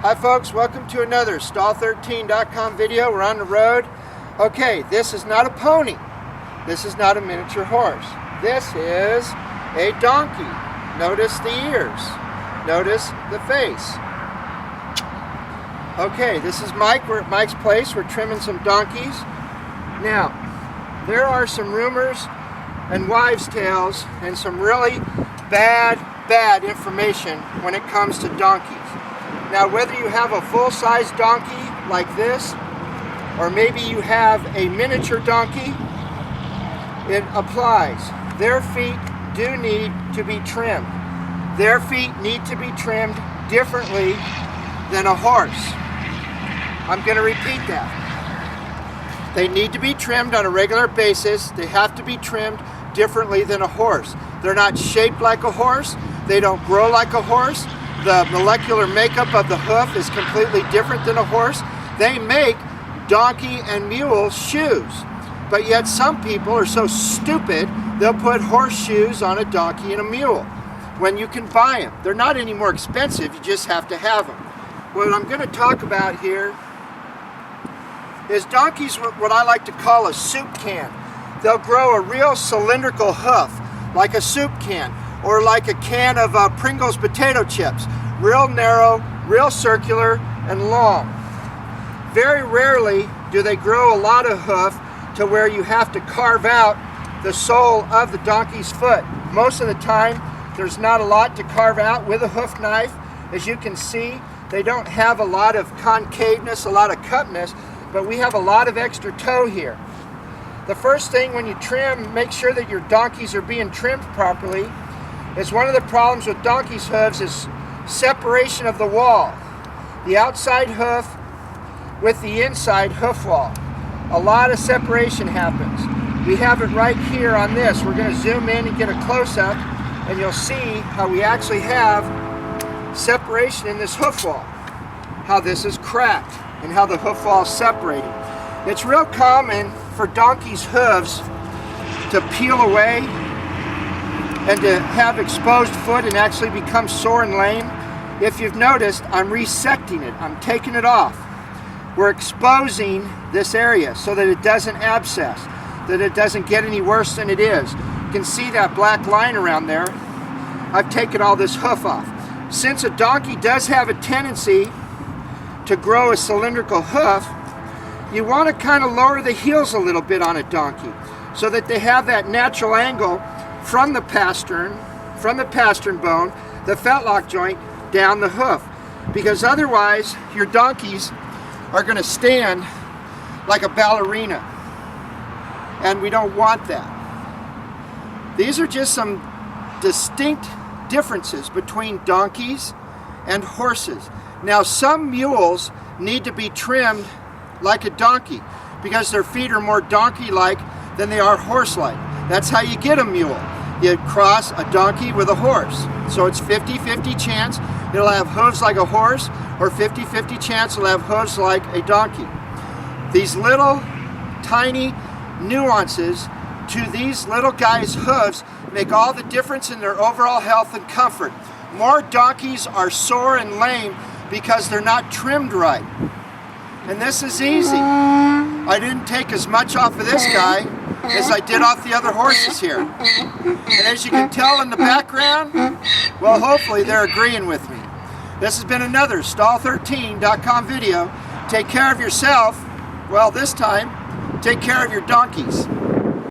Hi folks, welcome to another Stall13.com video. We're on the road. Okay, this is not a pony. This is not a miniature horse. This is a donkey. Notice the ears. Notice the face. Okay, this is Mike. We're at Mike's place. We're trimming some donkeys. Now, there are some rumors and wives' tales and some really bad information when it comes to donkeys. Now, whether you have a full-size donkey like this, or maybe you have a miniature donkey, it applies. Their feet do need to be trimmed. Their feet need to be trimmed differently than a horse. I'm going to repeat that. They need to be trimmed on a regular basis. They have to be trimmed differently than a horse. They're not shaped like a horse. They don't grow like a horse. The molecular makeup of the hoof is completely different than a horse. They make donkey and mule shoes. But yet some people are so stupid, they'll put horseshoes on a donkey and a mule when you can buy them. They're not any more expensive, you just have to have them. What I'm going to talk about here is donkeys, what I like to call a soup can. They'll grow a real cylindrical hoof, like a soup can, or like a can of Pringles potato chips. Real narrow, real circular, and long. Very rarely do they grow a lot of hoof to where you have to carve out the sole of the donkey's foot. Most of the time, there's not a lot to carve out with a hoof knife. As you can see, they don't have a lot of concaveness, a lot of cupness, but we have a lot of extra toe here. The first thing when you trim, make sure that your donkeys are being trimmed properly. Is one of the problems with donkeys' hooves is separation of the wall. The outside hoof with the inside hoof wall. A lot of separation happens. We have it right here on this. We're going to zoom in and get a close-up, and you'll see how we actually have separation in this hoof wall. How this is cracked and how the hoof wall is separated. It's real common for donkeys' hooves to peel away and to have exposed foot and actually become sore and lame. If you've noticed, I'm resecting it. I'm taking it off. We're exposing this area so that it doesn't abscess, that it doesn't get any worse than it is. You can see that black line around there. I've taken all this hoof off. Since a donkey does have a tendency to grow a cylindrical hoof, you want to kind of lower the heels a little bit on a donkey so that they have that natural angle from the pastern bone, the fetlock joint, down the hoof. Because otherwise, your donkeys are going to stand like a ballerina. And we don't want that. These are just some distinct differences between donkeys and horses. Now, some mules need to be trimmed like a donkey because their feet are more donkey-like than they are horse-like. That's how you get a mule. You cross a donkey with a horse. So it's 50-50 chance it'll have hooves like a horse, or 50-50 chance it'll have hooves like a donkey. These little tiny nuances to these little guys' hooves make all the difference in their overall health and comfort. More donkeys are sore and lame because they're not trimmed right. And this is easy. I didn't take as much off of this guy as I did off the other horses here. And as you can tell in the background, well, hopefully they're agreeing with me. This has been another Stall13.com video. Take care of yourself. Well, this time, take care of your donkeys.